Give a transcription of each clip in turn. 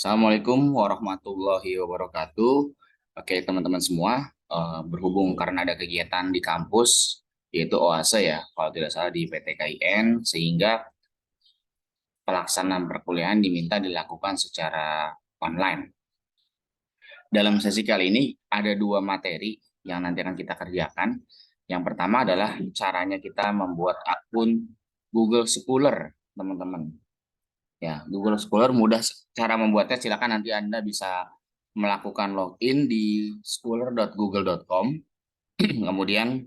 Assalamualaikum warahmatullahi wabarakatuh. Oke, teman-teman semua, berhubung karena ada kegiatan di kampus, yaitu OASE ya, kalau tidak salah di PTKIN, sehingga pelaksanaan perkuliahan diminta dilakukan secara online. Dalam sesi kali ini ada dua materi yang nanti akan kita kerjakan. Yang pertama adalah caranya kita membuat akun Google Scholar, teman-teman. Ya, Google Scholar mudah cara membuatnya. Silakan nanti Anda bisa melakukan login di scholar.google.com. Kemudian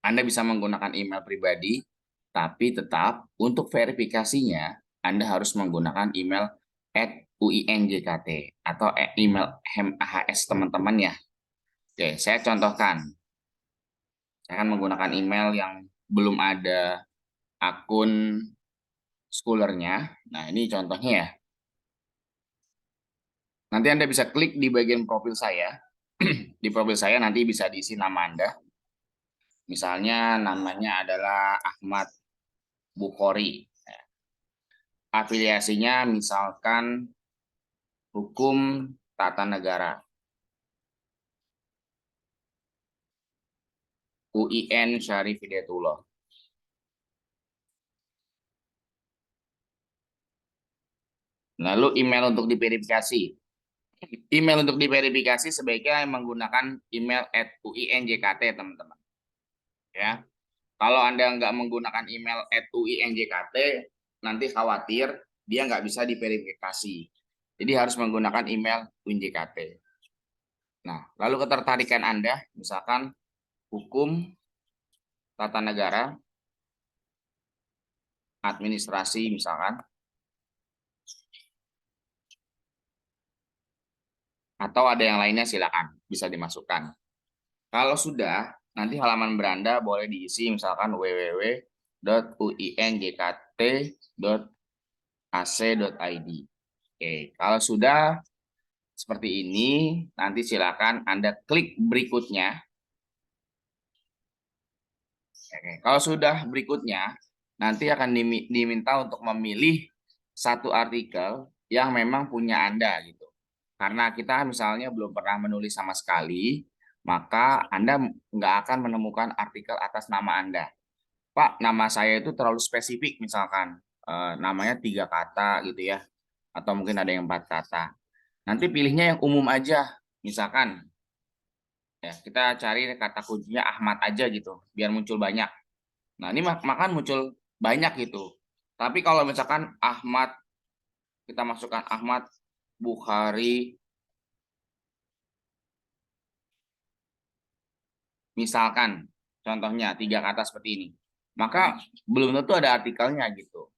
Anda bisa menggunakan email pribadi, tapi tetap untuk verifikasinya Anda harus menggunakan email @uinjkt atau email HMAHS teman-teman ya. Oke, saya contohkan. Saya akan menggunakan email yang belum ada akun Scholarnya. Nah, ini contohnya ya. Nanti Anda bisa klik di bagian profil saya. Di profil saya nanti bisa diisi nama Anda. Misalnya namanya adalah Ahmad Bukhori. Afiliasinya misalkan hukum tata negara. UIN Syarif Hidayatullah. Lalu email untuk diverifikasi. Email untuk diverifikasi sebaiknya menggunakan email @uinjkt, teman-teman. Ya, kalau Anda nggak menggunakan email @uinjkt, nanti khawatir dia nggak bisa diverifikasi. Jadi harus menggunakan email UINJKT. Nah, lalu ketertarikan Anda, misalkan hukum tata negara, administrasi misalkan, atau ada yang lainnya silakan bisa dimasukkan. Kalau sudah, nanti halaman beranda boleh diisi misalkan www.uinjkt.ac.id. Oke, kalau sudah seperti ini, nanti silakan Anda klik berikutnya. Oke, kalau sudah berikutnya, nanti akan diminta untuk memilih satu artikel yang memang punya Anda gitu. Karena kita misalnya belum pernah menulis sama sekali, maka Anda nggak akan menemukan artikel atas nama Anda. Pak, nama saya itu terlalu spesifik misalkan, namanya 3 kata gitu ya, atau mungkin ada yang 4 kata. Nanti pilihnya yang umum aja, misalkan ya kita cari kata kuncinya Ahmad aja gitu, biar muncul banyak. Nah, ini makan muncul banyak gitu. Tapi kalau misalkan Ahmad, kita masukkan Ahmad Bukhari, misalkan contohnya 3 kata seperti ini, maka belum tentu ada artikelnya gitu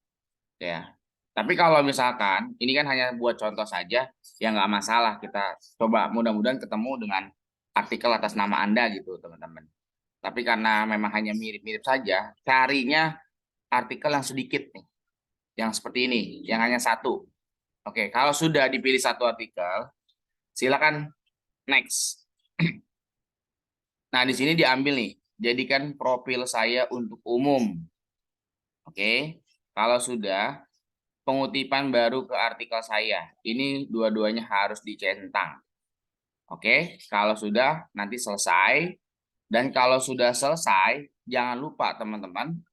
ya. Tapi kalau misalkan ini kan hanya buat contoh saja, ya nggak masalah, kita coba mudah-mudahan ketemu dengan artikel atas nama Anda gitu teman-teman. Tapi karena memang hanya mirip-mirip saja, carinya artikel yang sedikit nih, yang seperti ini, yang hanya satu. Oke, kalau sudah dipilih satu artikel, silakan next. Nah, di sini diambil nih, jadikan profil saya untuk umum. Oke, kalau sudah, pengutipan baru ke artikel saya. Ini dua-duanya harus dicentang. Oke, kalau sudah, nanti selesai. Dan kalau sudah selesai, jangan lupa teman-teman,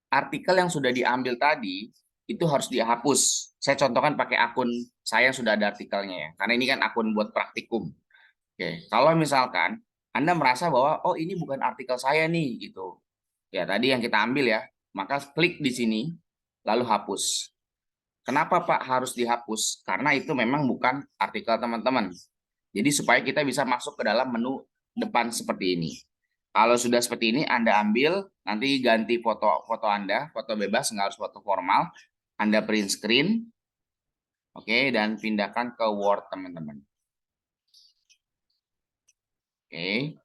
artikel yang sudah diambil tadi, itu harus dihapus. Saya contohkan pakai akun saya yang sudah ada artikelnya ya, karena ini kan akun buat praktikum. Oke, kalau misalkan Anda merasa bahwa oh ini bukan artikel saya nih gitu. Ya, tadi yang kita ambil ya, maka klik di sini lalu hapus. Kenapa Pak harus dihapus? Karena itu memang bukan artikel teman-teman. Jadi supaya kita bisa masuk ke dalam menu depan seperti ini. Kalau sudah seperti ini Anda ambil, nanti ganti foto Anda, foto bebas, nggak harus foto formal. Anda print screen, oke, dan pindahkan ke Word teman-teman. Oke.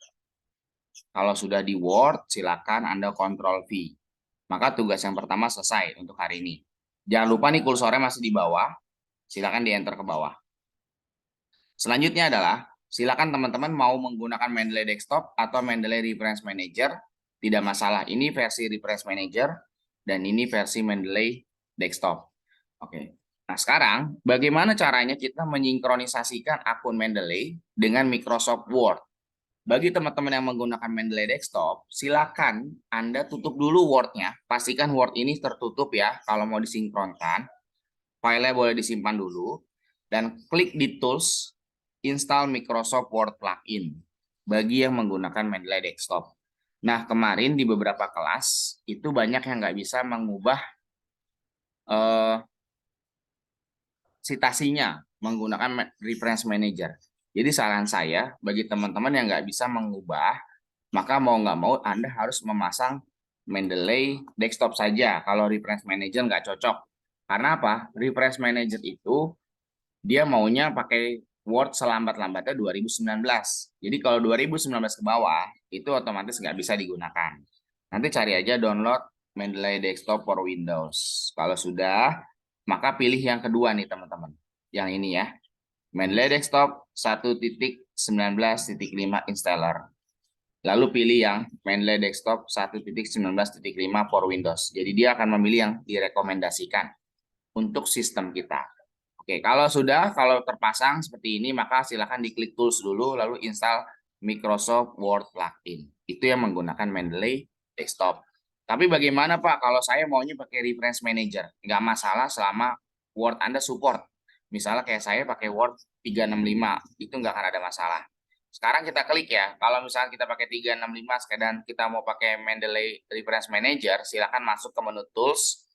Kalau sudah di Word, silakan Anda Ctrl V. Maka tugas yang pertama selesai untuk hari ini. Jangan lupa nih kursornya masih di bawah. Silakan di enter ke bawah. Selanjutnya adalah, silakan teman-teman mau menggunakan Mendeley Desktop atau Mendeley Reference Manager. Tidak masalah. Ini versi Reference Manager dan ini versi Mendeley Desktop. Oke. Nah, sekarang bagaimana caranya kita mensinkronisasikan akun Mendeley dengan Microsoft Word? Bagi teman-teman yang menggunakan Mendeley Desktop, silakan Anda tutup dulu Word-nya. Pastikan Word ini tertutup ya kalau mau disinkronkan. Filenya boleh disimpan dulu. Dan klik di Tools, Install Microsoft Word Plugin bagi yang menggunakan Mendeley Desktop. Nah, kemarin di beberapa kelas, itu banyak yang nggak bisa mengubah citasinya menggunakan reference manager. Jadi saran saya bagi teman-teman yang nggak bisa mengubah, maka mau nggak mau Anda harus memasang Mendeley Desktop saja kalau reference manager nggak cocok. Karena apa? Reference manager itu dia maunya pakai Word selambat-lambatnya 2019. Jadi kalau 2019 ke bawah, itu otomatis nggak bisa digunakan. Nanti cari aja download Mendeley Desktop for Windows. Kalau sudah, maka pilih yang kedua nih teman-teman. Yang ini ya. Mendeley Desktop 1.19.5 installer. Lalu pilih yang Mendeley Desktop 1.19.5 for Windows. Jadi dia akan memilih yang direkomendasikan untuk sistem kita. Oke, kalau terpasang seperti ini, maka silakan diklik Tools dulu, lalu install Microsoft Word Plugin. Itu yang menggunakan Mendeley Desktop. Tapi bagaimana Pak, kalau saya maunya pakai Reference Manager? Nggak masalah selama Word Anda support. Misalnya kayak saya pakai Word 365, itu nggak akan ada masalah. Sekarang kita klik ya, kalau misalnya kita pakai 365 dan kita mau pakai Mendeley Reference Manager, silakan masuk ke menu Tools,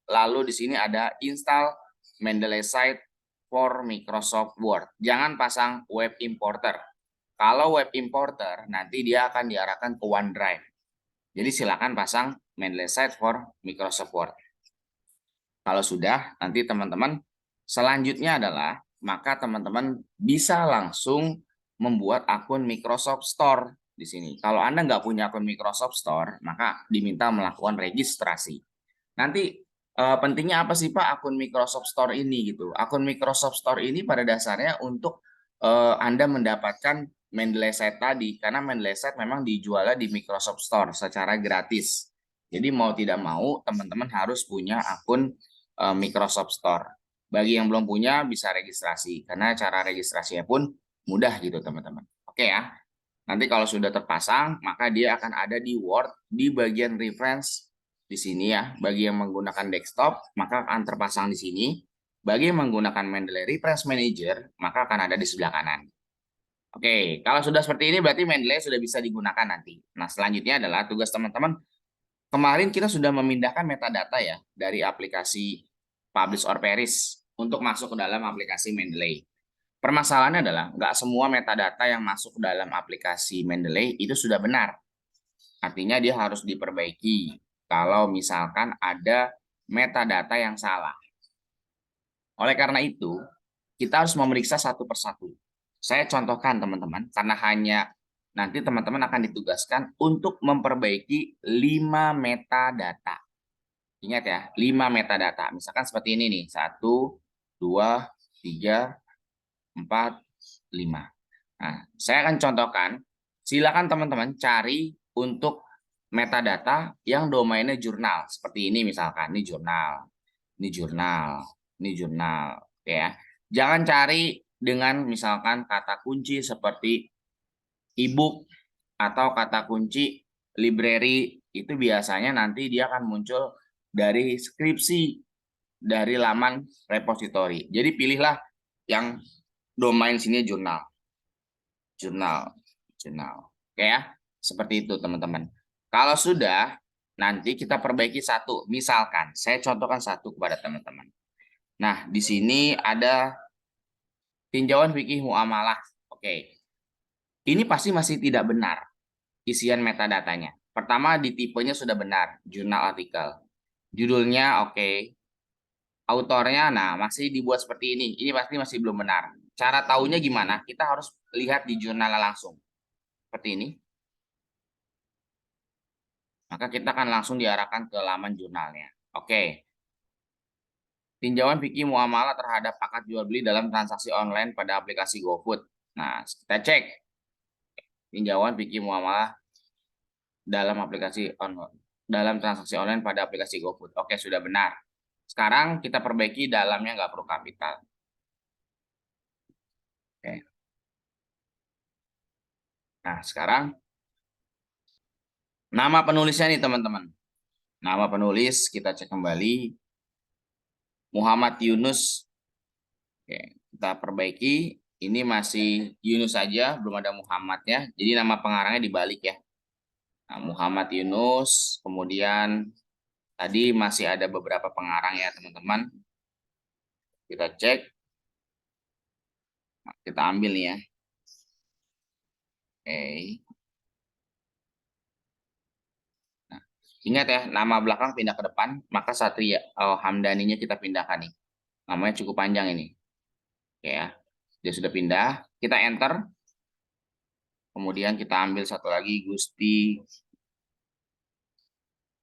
lalu di sini ada Install Mendeley Site for Microsoft Word. Jangan pasang web importer. Kalau web importer, nanti dia akan diarahkan ke OneDrive. Jadi silakan pasang Mendeley Site for Microsoft Word. Kalau sudah, nanti teman-teman selanjutnya adalah maka teman-teman bisa langsung membuat akun Microsoft Store di sini. Kalau Anda nggak punya akun Microsoft Store, maka diminta melakukan registrasi. Nanti pentingnya apa sih Pak akun Microsoft Store ini gitu? Akun Microsoft Store ini pada dasarnya untuk Anda mendapatkan Mendeley Site tadi, karena Mendeley Site memang dijualnya di Microsoft Store secara gratis. Jadi mau tidak mau teman-teman harus punya akun Microsoft Store. Bagi yang belum punya bisa registrasi, karena cara registrasinya pun mudah gitu teman-teman. Oke ya. Nanti kalau sudah terpasang, maka dia akan ada di Word di bagian reference di sini ya. Bagi yang menggunakan desktop, maka akan terpasang di sini. Bagi yang menggunakan Mendeley Reference Manager, maka akan ada di sebelah kanan. Oke, kalau sudah seperti ini berarti Mendeley sudah bisa digunakan nanti. Nah, selanjutnya adalah tugas teman-teman. Kemarin kita sudah memindahkan metadata ya dari aplikasi Publish or Perish untuk masuk ke dalam aplikasi Mendeley. Permasalahannya adalah nggak semua metadata yang masuk ke dalam aplikasi Mendeley itu sudah benar. Artinya dia harus diperbaiki kalau misalkan ada metadata yang salah. Oleh karena itu, kita harus memeriksa satu persatu. Saya contohkan teman-teman, karena hanya nanti teman-teman akan ditugaskan untuk memperbaiki 5 metadata. Ingat ya, 5 metadata. Misalkan seperti ini nih, 1, 2, 3, 4, 5. Nah, saya akan contohkan. Silakan teman-teman cari untuk metadata yang domainnya jurnal. Seperti ini misalkan, ini jurnal, ini jurnal, ini jurnal. Oke ya. Jangan cari dengan misalkan kata kunci seperti ebook atau kata kunci library. Itu biasanya nanti dia akan muncul dari skripsi, dari laman repository. Jadi pilihlah yang domain sini jurnal. Jurnal. Oke ya. Seperti itu teman-teman. Kalau sudah, nanti kita perbaiki satu. Misalkan, saya contohkan satu kepada teman-teman. Nah, di sini ada tinjauan fikih muamalah. Oke. Ini pasti masih tidak benar isian metadatanya. Pertama, di tipenya sudah benar, jurnal artikel. Judulnya oke. Autornya, nah masih dibuat seperti ini. Ini pasti masih belum benar. Cara tahunya gimana? Kita harus lihat di jurnalnya langsung. Seperti ini. Maka kita akan langsung diarahkan ke laman jurnalnya. Oke. Tinjauan fikih muamalah terhadap akad jual beli dalam transaksi online pada aplikasi GoFood. Nah, kita cek tinjauan fikih muamalah dalam aplikasi online dalam transaksi online pada aplikasi GoFood. Oke, sudah benar. Sekarang kita perbaiki dalamnya nggak perlu kapital. Oke. Nah, sekarang nama penulisnya nih teman-teman. Nama penulis kita cek kembali. Muhammad Yunus. Oke, kita perbaiki. Ini masih Yunus saja, belum ada Muhammadnya. Jadi nama pengarangnya dibalik ya. Nah, Muhammad Yunus. Kemudian tadi masih ada beberapa pengarang ya teman-teman. Kita cek. Nah, kita ambil nih ya. Oke. Nah, ingat ya, nama belakang pindah ke depan, maka Satria Hamdaninya kita pindahkan nih. Namanya cukup panjang ini. Oke ya. Dia sudah pindah, kita enter. Kemudian kita ambil satu lagi Gusti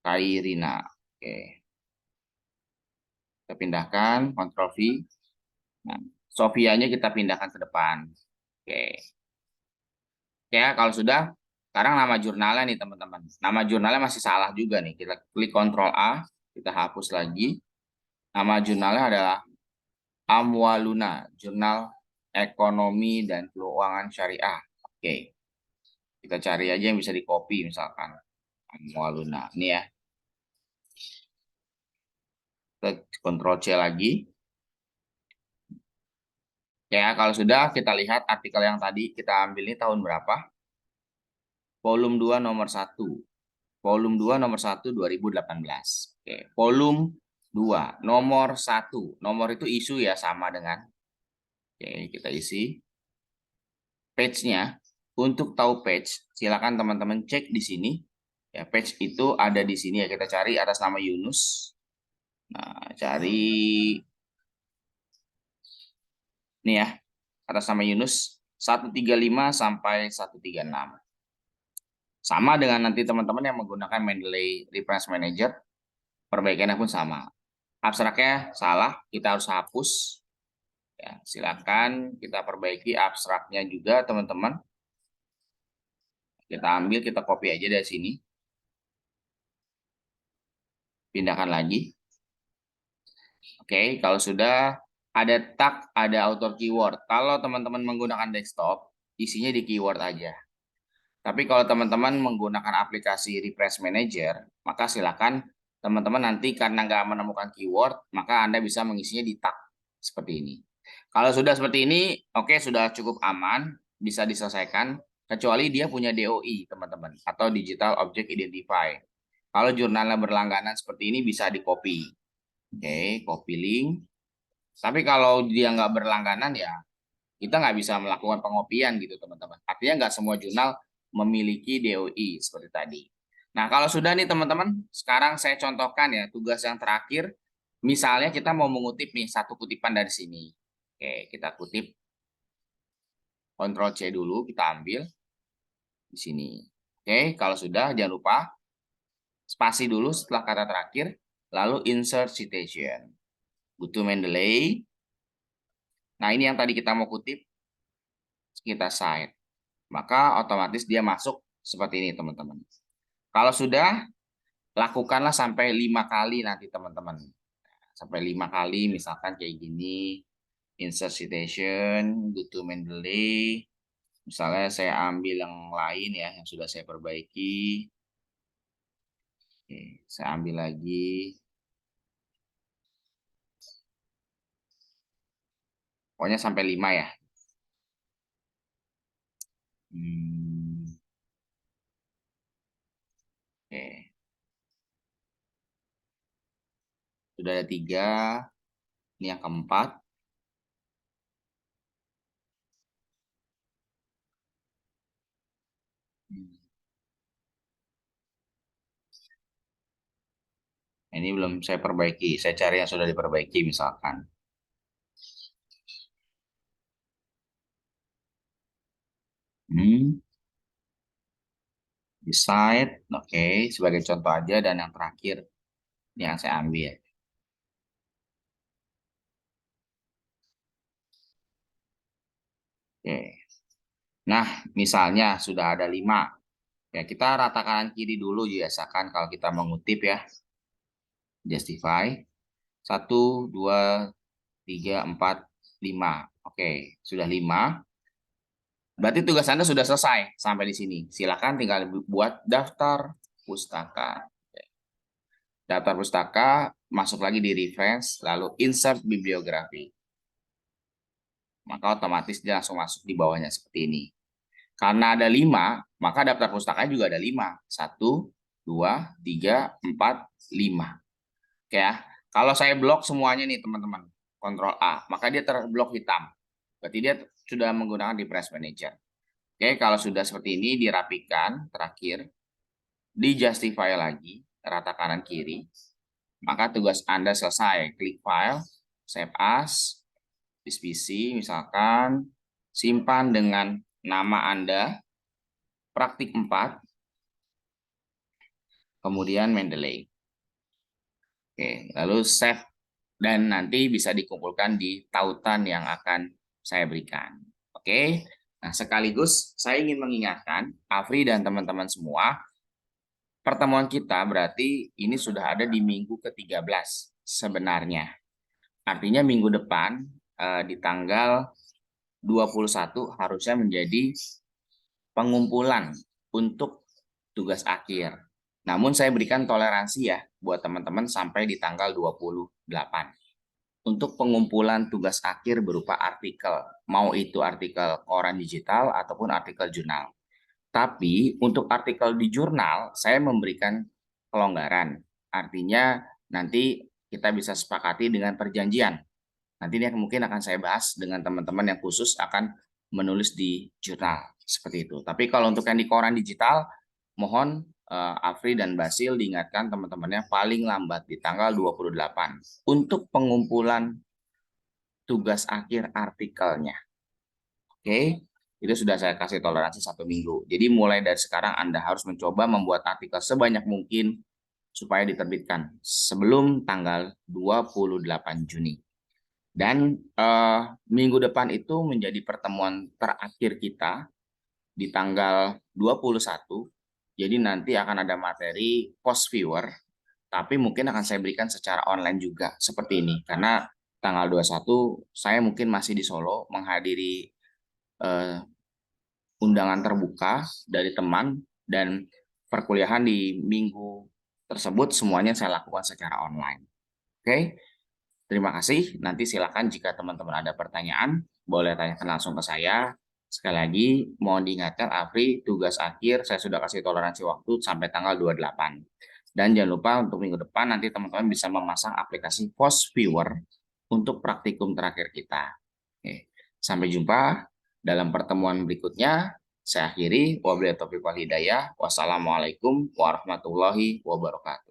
Kairina. Oke. Kita pindahkan, Ctrl V. Nah, Sofianya kita pindahkan ke depan. Oke. Ya, kalau sudah, sekarang nama jurnalnya nih teman-teman. Nama jurnalnya masih salah juga nih. Kita klik Ctrl A, kita hapus lagi. Nama jurnalnya adalah Amwaluna, Jurnal Ekonomi dan Keuangan Syariah. Oke. Kita cari aja yang bisa di-copy misalkan. Amwaluna. Ini ya. Kita Ctrl C lagi. Ya, kalau sudah kita lihat artikel yang tadi kita ambil ini tahun berapa? Volume 2 nomor 1. Volume 2 nomor 1 2018. Oke, volume 2 nomor 1. Nomor itu isu ya sama dengan. Oke, kita isi page-nya. Untuk tahu page, silakan teman-teman cek di sini. Ya, page itu ada di sini ya. Kita cari atas nama Yunus. Nah, cari nih ya. Atas nama Yunus 135 sampai 136. Sama dengan nanti teman-teman yang menggunakan Mendeley Reference Manager, perbaikannya pun sama. Abstraknya salah, kita harus hapus. Ya, silakan kita perbaiki abstraknya juga teman-teman. Kita ambil, kita copy aja dari sini. Pindahkan lagi. Oke, kalau sudah ada tag, ada author keyword. Kalau teman-teman menggunakan desktop, isinya di keyword aja. Tapi kalau teman-teman menggunakan aplikasi Refresh Manager, maka silakan teman-teman nanti karena nggak menemukan keyword, maka Anda bisa mengisinya di tag seperti ini. Kalau sudah seperti ini, oke, sudah cukup aman, bisa diselesaikan, kecuali dia punya DOI, teman-teman, atau Digital Object Identify. Kalau jurnalnya berlangganan seperti ini, bisa di-copy. Oke, copy link. Tapi kalau dia nggak berlangganan, ya kita nggak bisa melakukan pengopian gitu, teman-teman. Artinya nggak semua jurnal memiliki DOI seperti tadi. Nah, kalau sudah nih teman-teman, sekarang saya contohkan ya tugas yang terakhir. Misalnya kita mau mengutip nih satu kutipan dari sini. Oke, kita kutip. Ctrl C dulu, kita ambil di sini. Oke, kalau sudah jangan lupa spasi dulu setelah kata terakhir, lalu insert citation. Butuh Mendeley. Nah, ini yang tadi kita mau kutip, kita cite. Maka otomatis dia masuk seperti ini, teman-teman. Kalau sudah, lakukanlah sampai 5 kali nanti, teman-teman. Sampai 5 kali, misalkan kayak gini. Insert citation, go to Mendeley. Misalnya saya ambil yang lain ya, yang sudah saya perbaiki. Oke, saya ambil lagi. Pokoknya sampai 5 ya. Oke. Sudah ada 3. Ini yang keempat. Ini belum saya perbaiki. Saya cari yang sudah diperbaiki misalkan. Decide, oke, sebagai contoh aja, dan yang terakhir ini yang saya ambil. Oke. Nah, misalnya sudah ada 5. Ya, kita rata kanan kiri dulu biasakan kalau kita mengutip ya. Justify. 1, 2, 3, 4, 5. Oke, sudah 5. Berarti tugas Anda sudah selesai sampai di sini. Silakan tinggal buat daftar pustaka. Daftar pustaka, masuk lagi di reference, lalu insert bibliografi. Maka otomatis dia langsung masuk di bawahnya seperti ini. Karena ada 5, maka daftar pustakanya juga ada 5. 1, 2, 3, 4, 5. Oke ya. Kalau saya blok semuanya nih teman-teman, Ctrl A, maka dia terblok hitam. Berarti dia sudah menggunakan Refresh Manager. Oke, kalau sudah seperti ini dirapikan, terakhir, di justify lagi, rata kanan kiri, maka tugas Anda selesai. Klik File, Save As, di PC misalkan, simpan dengan nama Anda, praktik 4, kemudian Mendeley. Oke, lalu save, dan nanti bisa dikumpulkan di tautan yang akan saya berikan. Oke, nah sekaligus saya ingin mengingatkan Afri dan teman-teman semua, pertemuan kita berarti ini sudah ada di minggu ke-13 sebenarnya. Artinya minggu depan di tanggal 21 harusnya menjadi pengumpulan untuk tugas akhir. Namun saya berikan toleransi ya buat teman-teman sampai di tanggal 28. Untuk pengumpulan tugas akhir berupa artikel, mau itu artikel koran digital ataupun artikel jurnal. Tapi untuk artikel di jurnal, saya memberikan kelonggaran. Artinya nanti kita bisa sepakati dengan perjanjian. Nanti ini mungkin akan saya bahas dengan teman-teman yang khusus akan menulis di jurnal. Seperti itu. Tapi kalau untuk yang di koran digital, mohon Afri dan Basil diingatkan teman-temannya paling lambat di tanggal 28 untuk pengumpulan tugas akhir artikelnya. Oke, itu sudah saya kasih toleransi 1 minggu. Jadi mulai dari sekarang Anda harus mencoba membuat artikel sebanyak mungkin supaya diterbitkan sebelum tanggal 28 Juni. Dan minggu depan itu menjadi pertemuan terakhir kita di tanggal 21. Jadi nanti akan ada materi post viewer, tapi mungkin akan saya berikan secara online juga seperti ini. Karena tanggal 21 saya mungkin masih di Solo menghadiri undangan terbuka dari teman, dan perkuliahan di minggu tersebut semuanya saya lakukan secara online. Oke, terima kasih. Nanti silakan jika teman-teman ada pertanyaan, boleh tanyakan langsung ke saya. Sekali lagi, mohon diingatkan Afri, tugas akhir saya sudah kasih toleransi waktu sampai tanggal 28. Dan jangan lupa untuk minggu depan nanti teman-teman bisa memasang aplikasi Post Viewer untuk praktikum terakhir kita. Oke. Sampai jumpa dalam pertemuan berikutnya. Saya akhiri. Wabillahi taufiq wal hidayah. Wassalamualaikum warahmatullahi wabarakatuh.